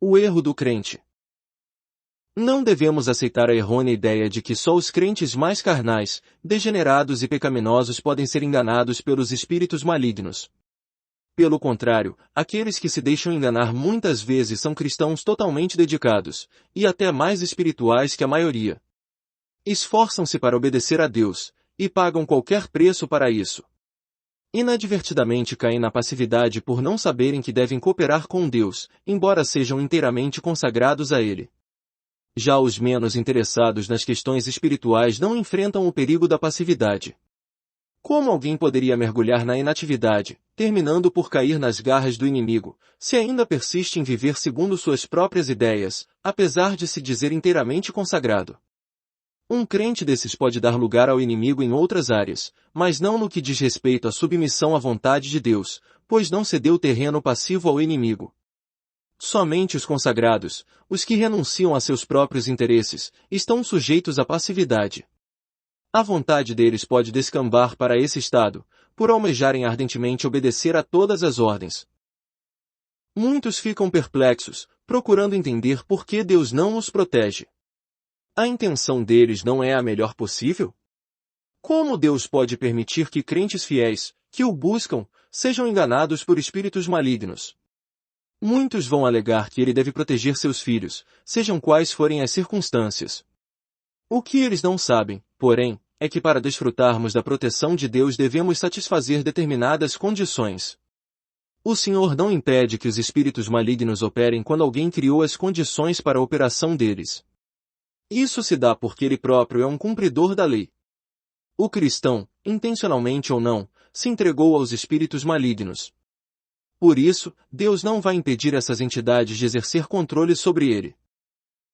O erro do crente. Não devemos aceitar a errônea ideia de que só os crentes mais carnais, degenerados e pecaminosos podem ser enganados pelos espíritos malignos. Pelo contrário, aqueles que se deixam enganar muitas vezes são cristãos totalmente dedicados, e até mais espirituais que a maioria. Esforçam-se para obedecer a Deus, e pagam qualquer preço para isso. Inadvertidamente caem na passividade por não saberem que devem cooperar com Deus, embora sejam inteiramente consagrados a Ele. Já os menos interessados nas questões espirituais não enfrentam o perigo da passividade. Como alguém poderia mergulhar na inatividade, terminando por cair nas garras do inimigo, se ainda persiste em viver segundo suas próprias ideias, apesar de se dizer inteiramente consagrado? Um crente desses pode dar lugar ao inimigo em outras áreas, mas não no que diz respeito à submissão à vontade de Deus, pois não cedeu terreno passivo ao inimigo. Somente os consagrados, os que renunciam a seus próprios interesses, estão sujeitos à passividade. A vontade deles pode descambar para esse estado, por almejarem ardentemente obedecer a todas as ordens. Muitos ficam perplexos, procurando entender por que Deus não os protege. A intenção deles não é a melhor possível? Como Deus pode permitir que crentes fiéis, que o buscam, sejam enganados por espíritos malignos? Muitos vão alegar que ele deve proteger seus filhos, sejam quais forem as circunstâncias. O que eles não sabem, porém, é que para desfrutarmos da proteção de Deus devemos satisfazer determinadas condições. O Senhor não impede que os espíritos malignos operem quando alguém criou as condições para a operação deles. Isso se dá porque ele próprio é um cumpridor da lei. O cristão, intencionalmente ou não, se entregou aos espíritos malignos. Por isso, Deus não vai impedir essas entidades de exercer controle sobre ele.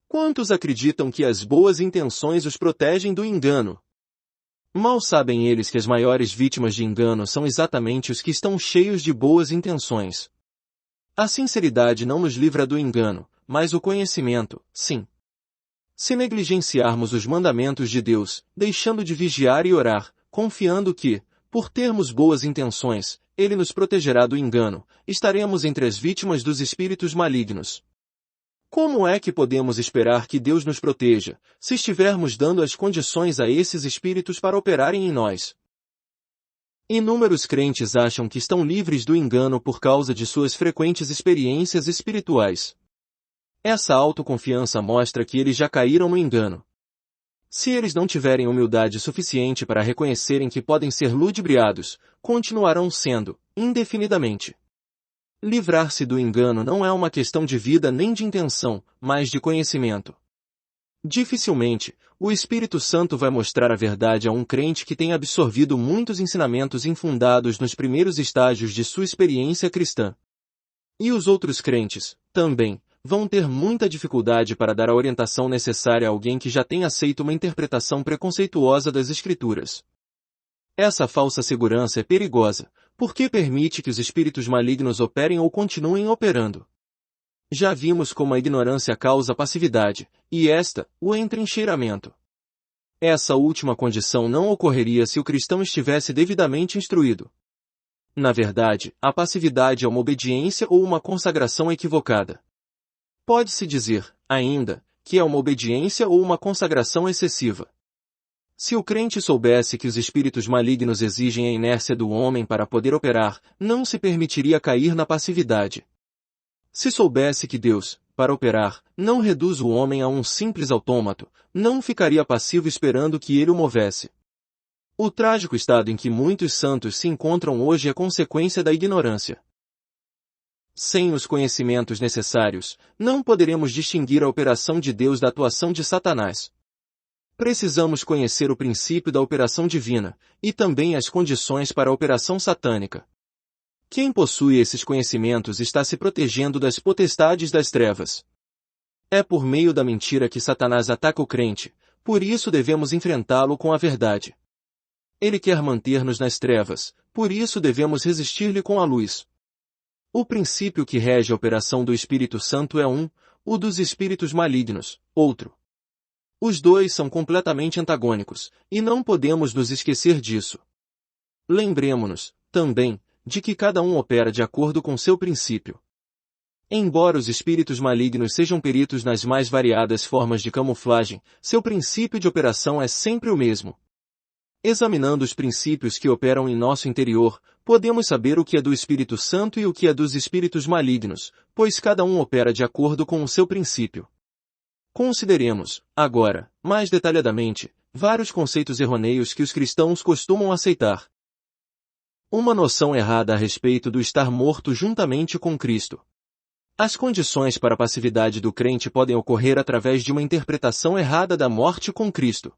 Quantos acreditam que as boas intenções os protegem do engano? Mal sabem eles que as maiores vítimas de engano são exatamente os que estão cheios de boas intenções. A sinceridade não nos livra do engano, mas o conhecimento, sim. Se negligenciarmos os mandamentos de Deus, deixando de vigiar e orar, confiando que, por termos boas intenções, Ele nos protegerá do engano, estaremos entre as vítimas dos espíritos malignos. Como é que podemos esperar que Deus nos proteja, se estivermos dando as condições a esses espíritos para operarem em nós? Inúmeros crentes acham que estão livres do engano por causa de suas frequentes experiências espirituais. Essa autoconfiança mostra que eles já caíram no engano. Se eles não tiverem humildade suficiente para reconhecerem que podem ser ludibriados, continuarão sendo, indefinidamente. Livrar-se do engano não é uma questão de vida nem de intenção, mas de conhecimento. Dificilmente, o Espírito Santo vai mostrar a verdade a um crente que tem absorvido muitos ensinamentos infundados nos primeiros estágios de sua experiência cristã. E os outros crentes, também, vão ter muita dificuldade para dar a orientação necessária a alguém que já tem aceito uma interpretação preconceituosa das Escrituras. Essa falsa segurança é perigosa, porque permite que os espíritos malignos operem ou continuem operando. Já vimos como a ignorância causa passividade, e esta, o entrincheiramento. Essa última condição não ocorreria se o cristão estivesse devidamente instruído. Na verdade, a passividade é uma obediência ou uma consagração equivocada. Pode-se dizer, ainda, que é uma obediência ou uma consagração excessiva. Se o crente soubesse que os espíritos malignos exigem a inércia do homem para poder operar, não se permitiria cair na passividade. Se soubesse que Deus, para operar, não reduz o homem a um simples autômato, não ficaria passivo esperando que ele o movesse. O trágico estado em que muitos santos se encontram hoje é consequência da ignorância. Sem os conhecimentos necessários, não poderemos distinguir a operação de Deus da atuação de Satanás. Precisamos conhecer o princípio da operação divina, e também as condições para a operação satânica. Quem possui esses conhecimentos está se protegendo das potestades das trevas. É por meio da mentira que Satanás ataca o crente, por isso devemos enfrentá-lo com a verdade. Ele quer manter-nos nas trevas, por isso devemos resistir-lhe com a luz. O princípio que rege a operação do Espírito Santo é um, o dos espíritos malignos, outro. Os dois são completamente antagônicos, e não podemos nos esquecer disso. Lembremo-nos, também, de que cada um opera de acordo com seu princípio. Embora os espíritos malignos sejam peritos nas mais variadas formas de camuflagem, seu princípio de operação é sempre o mesmo. Examinando os princípios que operam em nosso interior, podemos saber o que é do Espírito Santo e o que é dos espíritos malignos, pois cada um opera de acordo com o seu princípio. Consideremos, agora, mais detalhadamente, vários conceitos errôneos que os cristãos costumam aceitar. Uma noção errada a respeito do estar morto juntamente com Cristo. As condições para a passividade do crente podem ocorrer através de uma interpretação errada da morte com Cristo.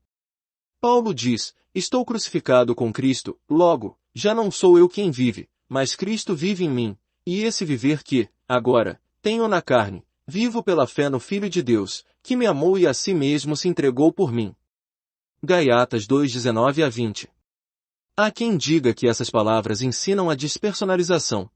Paulo diz, estou crucificado com Cristo, logo, já não sou eu quem vive, mas Cristo vive em mim, e esse viver que, agora, tenho na carne, vivo pela fé no Filho de Deus, que me amou e a si mesmo se entregou por mim. Gálatas 2:19-20. Há quem diga que essas palavras ensinam a despersonalização.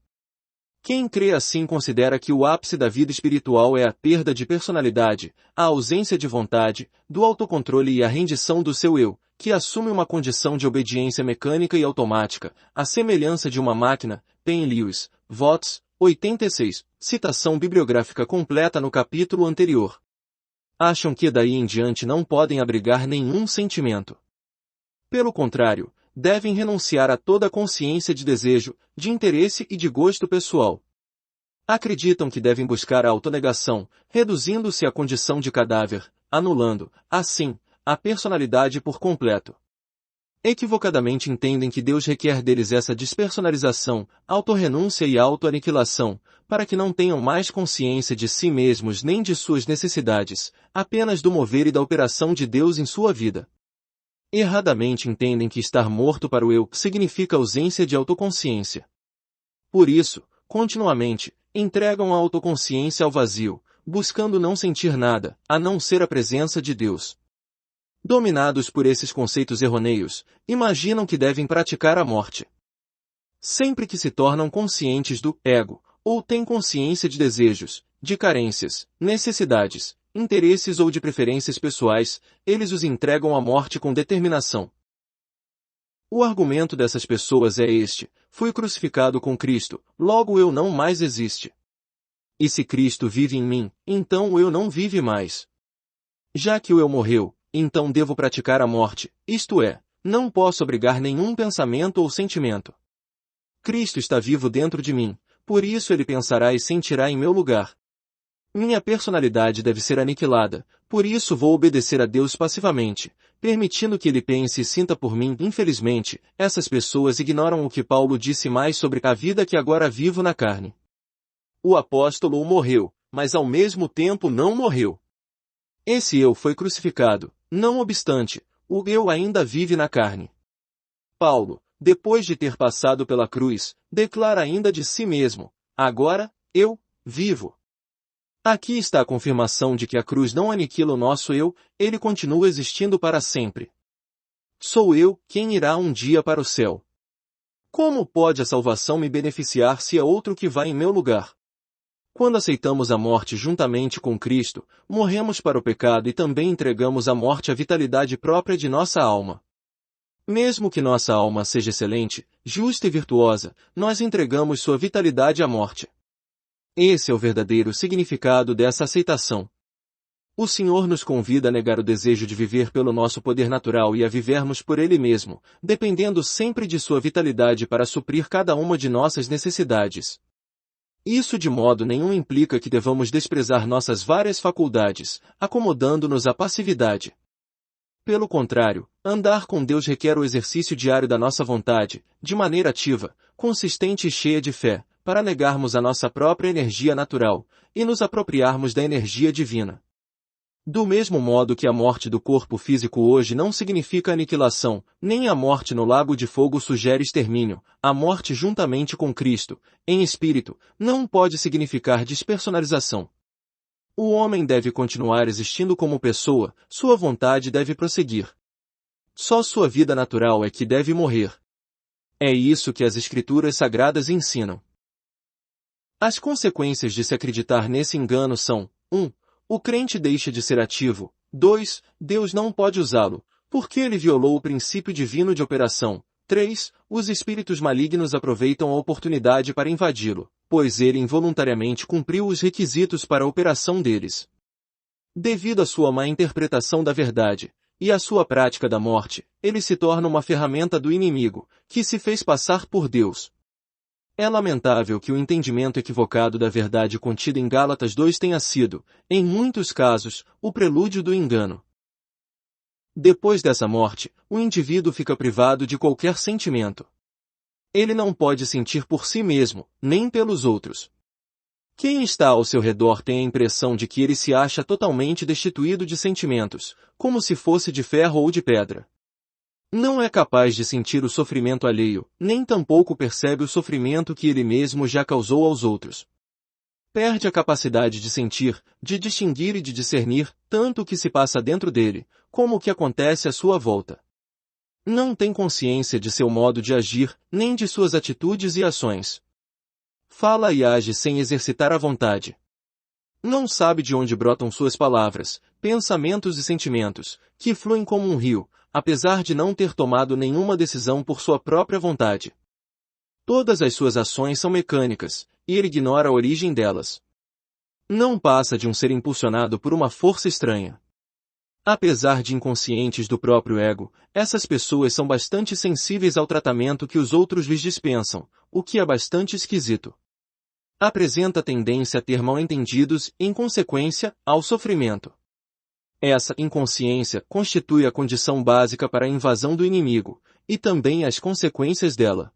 Quem crê assim considera que o ápice da vida espiritual é a perda de personalidade, a ausência de vontade, do autocontrole e a rendição do seu eu, que assume uma condição de obediência mecânica e automática, à semelhança de uma máquina. Penn Lewis, Votos, 86, citação bibliográfica completa no capítulo anterior. Acham que daí em diante não podem abrigar nenhum sentimento. Pelo contrário, devem renunciar a toda consciência de desejo, de interesse e de gosto pessoal. Acreditam que devem buscar a autonegação, reduzindo-se à condição de cadáver, anulando, assim, a personalidade por completo. Equivocadamente entendem que Deus requer deles essa despersonalização, autorrenúncia e autoaniquilação, para que não tenham mais consciência de si mesmos nem de suas necessidades, apenas do mover e da operação de Deus em sua vida. Erradamente entendem que estar morto para o eu significa ausência de autoconsciência. Por isso, continuamente, entregam a autoconsciência ao vazio, buscando não sentir nada, a não ser a presença de Deus. Dominados por esses conceitos errôneos, imaginam que devem praticar a morte. Sempre que se tornam conscientes do ego, ou têm consciência de desejos, de carências, necessidades, interesses ou de preferências pessoais, eles os entregam à morte com determinação. O argumento dessas pessoas é este: fui crucificado com Cristo, logo eu não mais existe. E se Cristo vive em mim, então o eu não vive mais. Já que o eu morreu, então devo praticar a morte, isto é, não posso abrigar nenhum pensamento ou sentimento. Cristo está vivo dentro de mim, por isso ele pensará e sentirá em meu lugar. Minha personalidade deve ser aniquilada, por isso vou obedecer a Deus passivamente, permitindo que ele pense e sinta por mim. Infelizmente, essas pessoas ignoram o que Paulo disse mais sobre a vida que agora vivo na carne. O apóstolo morreu, mas ao mesmo tempo não morreu. Esse eu foi crucificado, não obstante, o eu ainda vive na carne. Paulo, depois de ter passado pela cruz, declara ainda de si mesmo, agora, eu, vivo. Aqui está a confirmação de que a cruz não aniquila o nosso eu, ele continua existindo para sempre. Sou eu quem irá um dia para o céu. Como pode a salvação me beneficiar se é outro que vai em meu lugar? Quando aceitamos a morte juntamente com Cristo, morremos para o pecado e também entregamos à morte a vitalidade própria de nossa alma. Mesmo que nossa alma seja excelente, justa e virtuosa, nós entregamos sua vitalidade à morte. Esse é o verdadeiro significado dessa aceitação. O Senhor nos convida a negar o desejo de viver pelo nosso poder natural e a vivermos por Ele mesmo, dependendo sempre de sua vitalidade para suprir cada uma de nossas necessidades. Isso de modo nenhum implica que devamos desprezar nossas várias faculdades, acomodando-nos à passividade. Pelo contrário, andar com Deus requer o exercício diário da nossa vontade, de maneira ativa, consistente e cheia de fé, para negarmos a nossa própria energia natural, e nos apropriarmos da energia divina. Do mesmo modo que a morte do corpo físico hoje não significa aniquilação, nem a morte no lago de fogo sugere extermínio, a morte juntamente com Cristo, em espírito, não pode significar despersonalização. O homem deve continuar existindo como pessoa, sua vontade deve prosseguir. Só sua vida natural é que deve morrer. É isso que as Escrituras Sagradas ensinam. As consequências de se acreditar nesse engano são: 1. O crente deixa de ser ativo. 2. Deus não pode usá-lo, porque ele violou o princípio divino de operação. 3. Os espíritos malignos aproveitam a oportunidade para invadi-lo. pois ele involuntariamente cumpriu os requisitos para a operação deles. Devido à sua má interpretação da verdade, e à sua prática da morte, ele se torna uma ferramenta do inimigo, que se fez passar por Deus. É lamentável que o entendimento equivocado da verdade contida em Gálatas 2 tenha sido, em muitos casos, o prelúdio do engano. Depois dessa morte, o indivíduo fica privado de qualquer sentimento. Ele não pode sentir por si mesmo, nem pelos outros. Quem está ao seu redor tem a impressão de que ele se acha totalmente destituído de sentimentos, como se fosse de ferro ou de pedra. Não é capaz de sentir o sofrimento alheio, nem tampouco percebe o sofrimento que ele mesmo já causou aos outros. Perde a capacidade de sentir, de distinguir e de discernir, tanto o que se passa dentro dele, como o que acontece à sua volta. Não tem consciência de seu modo de agir, nem de suas atitudes e ações. Fala e age sem exercitar a vontade. Não sabe de onde brotam suas palavras, pensamentos e sentimentos, que fluem como um rio, apesar de não ter tomado nenhuma decisão por sua própria vontade. Todas as suas ações são mecânicas, e ele ignora a origem delas. Não passa de um ser impulsionado por uma força estranha. Apesar de inconscientes do próprio ego, essas pessoas são bastante sensíveis ao tratamento que os outros lhes dispensam, o que é bastante esquisito. Apresenta tendência a ter mal-entendidos e, em consequência, ao sofrimento. Essa inconsciência constitui a condição básica para a invasão do inimigo, e também as consequências dela.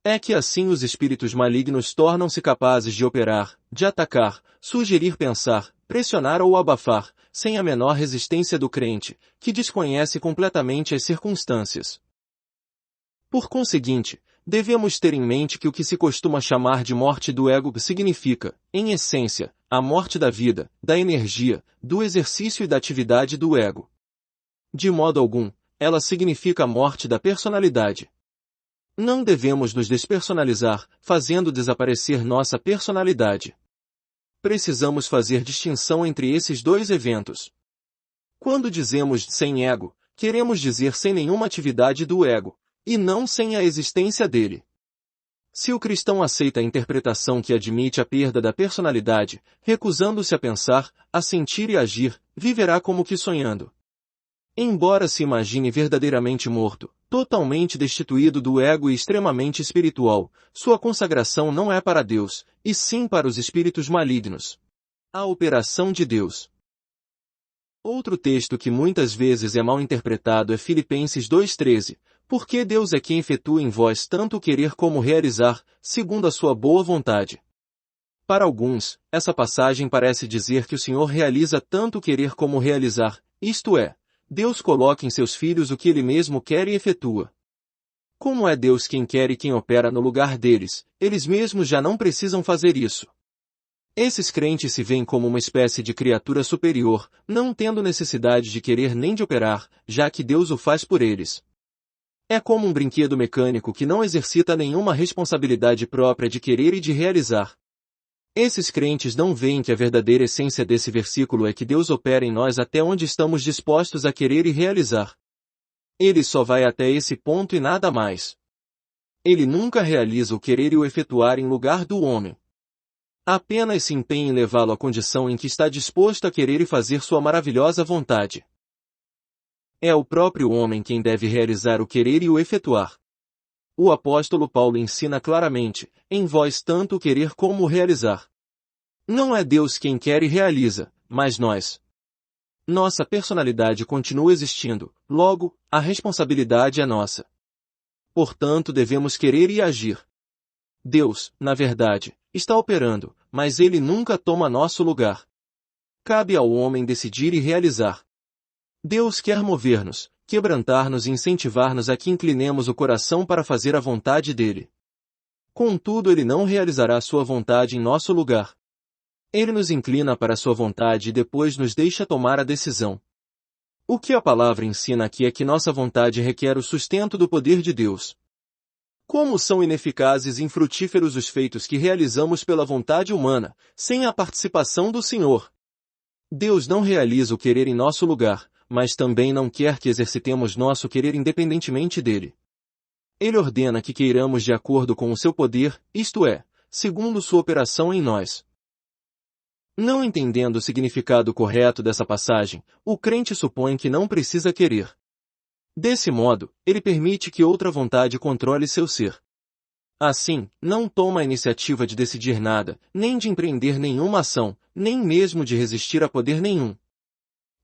É que assim os espíritos malignos tornam-se capazes de operar, de atacar, sugerir pensar, pressionar ou abafar, sem a menor resistência do crente, que desconhece completamente as circunstâncias. Por conseguinte, devemos ter em mente que o que se costuma chamar de morte do ego significa, em essência, a morte da vida, da energia, do exercício e da atividade do ego. De modo algum, ela significa a morte da personalidade. Não devemos nos despersonalizar, fazendo desaparecer nossa personalidade. Precisamos fazer distinção entre esses dois eventos. Quando dizemos sem ego, queremos dizer sem nenhuma atividade do ego, e não sem a existência dele. Se o cristão aceita a interpretação que admite a perda da personalidade, recusando-se a pensar, a sentir e agir, viverá como que sonhando. Embora se imagine verdadeiramente morto, totalmente destituído do ego e extremamente espiritual, sua consagração não é para Deus, e sim para os espíritos malignos. A operação de Deus. Outro texto que muitas vezes é mal interpretado é Filipenses 2,13, porque Deus é quem efetua em vós tanto o querer como o realizar, segundo a sua boa vontade. Para alguns, essa passagem parece dizer que o Senhor realiza tanto o querer como o realizar, isto é, Deus coloca em seus filhos o que Ele mesmo quer e efetua. Como é Deus quem quer e quem opera no lugar deles, eles mesmos já não precisam fazer isso. Esses crentes se veem como uma espécie de criatura superior, não tendo necessidade de querer nem de operar, já que Deus o faz por eles. É como um brinquedo mecânico que não exercita nenhuma responsabilidade própria de querer e de realizar. Esses crentes não veem que a verdadeira essência desse versículo é que Deus opera em nós até onde estamos dispostos a querer e realizar. Ele só vai até esse ponto e nada mais. Ele nunca realiza o querer e o efetuar em lugar do homem. Apenas se empenha em levá-lo à condição em que está disposto a querer e fazer sua maravilhosa vontade. É o próprio homem quem deve realizar o querer e o efetuar. O apóstolo Paulo ensina claramente, em vós tanto o querer como o realizar. Não é Deus quem quer e realiza, mas nós. Nossa personalidade continua existindo, logo, a responsabilidade é nossa. Portanto devemos querer e agir. Deus, na verdade, está operando, mas Ele nunca toma nosso lugar. Cabe ao homem decidir e realizar. Deus quer mover-nos, quebrantar-nos e incentivar-nos a que inclinemos o coração para fazer a vontade dele. Contudo, Ele não realizará sua vontade em nosso lugar. Ele nos inclina para sua vontade e depois nos deixa tomar a decisão. O que a palavra ensina aqui é que nossa vontade requer o sustento do poder de Deus. Como são ineficazes e infrutíferos os feitos que realizamos pela vontade humana, sem a participação do Senhor. Deus não realiza o querer em nosso lugar, mas também não quer que exercitemos nosso querer independentemente dele. Ele ordena que queiramos de acordo com o seu poder, isto é, segundo sua operação em nós. Não entendendo o significado correto dessa passagem, o crente supõe que não precisa querer. Desse modo, ele permite que outra vontade controle seu ser. Assim, não toma a iniciativa de decidir nada, nem de empreender nenhuma ação, nem mesmo de resistir a poder nenhum.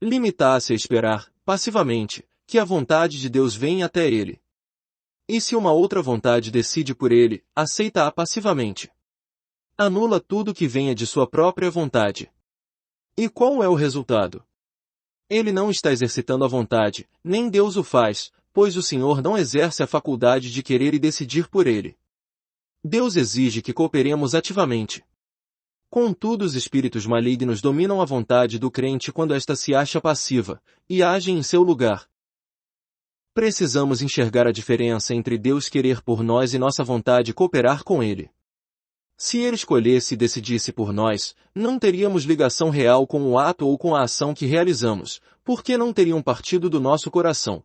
Limita-se a esperar, passivamente, que a vontade de Deus venha até ele. E se uma outra vontade decide por ele, aceita-a passivamente. Anula tudo que venha de sua própria vontade. E qual é o resultado? Ele não está exercitando a vontade, nem Deus o faz, pois o Senhor não exerce a faculdade de querer e decidir por ele. Deus exige que cooperemos ativamente. Contudo, os espíritos malignos dominam a vontade do crente quando esta se acha passiva, e agem em seu lugar. Precisamos enxergar a diferença entre Deus querer por nós e nossa vontade cooperar com Ele. Se Ele escolhesse e decidisse por nós, não teríamos ligação real com o ato ou com a ação que realizamos, porque não teriam partido do nosso coração.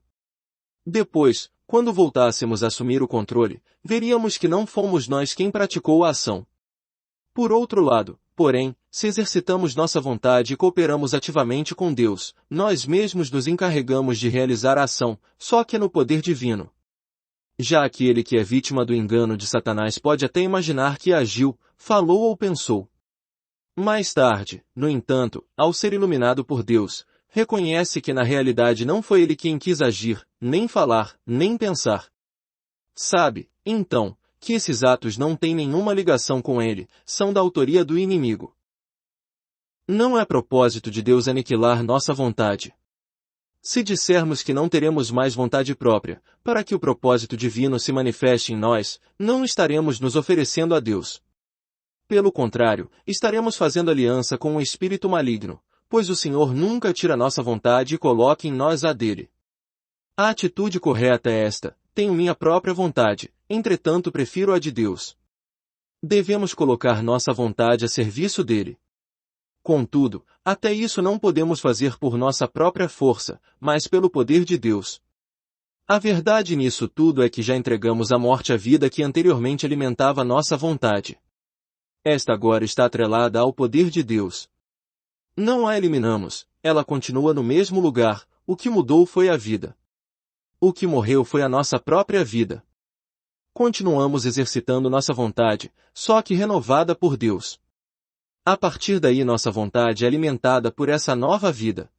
Depois, quando voltássemos a assumir o controle, veríamos que não fomos nós quem praticou a ação. Por outro lado, porém, se exercitamos nossa vontade e cooperamos ativamente com Deus, nós mesmos nos encarregamos de realizar a ação, só que no poder divino. Já aquele que é vítima do engano de Satanás pode até imaginar que agiu, falou ou pensou. Mais tarde, no entanto, ao ser iluminado por Deus, reconhece que na realidade não foi ele quem quis agir, nem falar, nem pensar. Sabe, então, que esses atos não têm nenhuma ligação com ele, são da autoria do inimigo. Não é propósito de Deus aniquilar nossa vontade. Se dissermos que não teremos mais vontade própria, para que o propósito divino se manifeste em nós, não estaremos nos oferecendo a Deus. Pelo contrário, estaremos fazendo aliança com o espírito maligno, pois o Senhor nunca tira nossa vontade e coloca em nós a dele. A atitude correta é esta: tenho minha própria vontade, entretanto prefiro a de Deus. Devemos colocar nossa vontade a serviço dele. Contudo, até isso não podemos fazer por nossa própria força, mas pelo poder de Deus. A verdade nisso tudo é que já entregamos à morte a vida que anteriormente alimentava nossa vontade. Esta agora está atrelada ao poder de Deus. Não a eliminamos, ela continua no mesmo lugar, o que mudou foi a vida. O que morreu foi a nossa própria vida. Continuamos exercitando nossa vontade, só que renovada por Deus. A partir daí nossa vontade é alimentada por essa nova vida.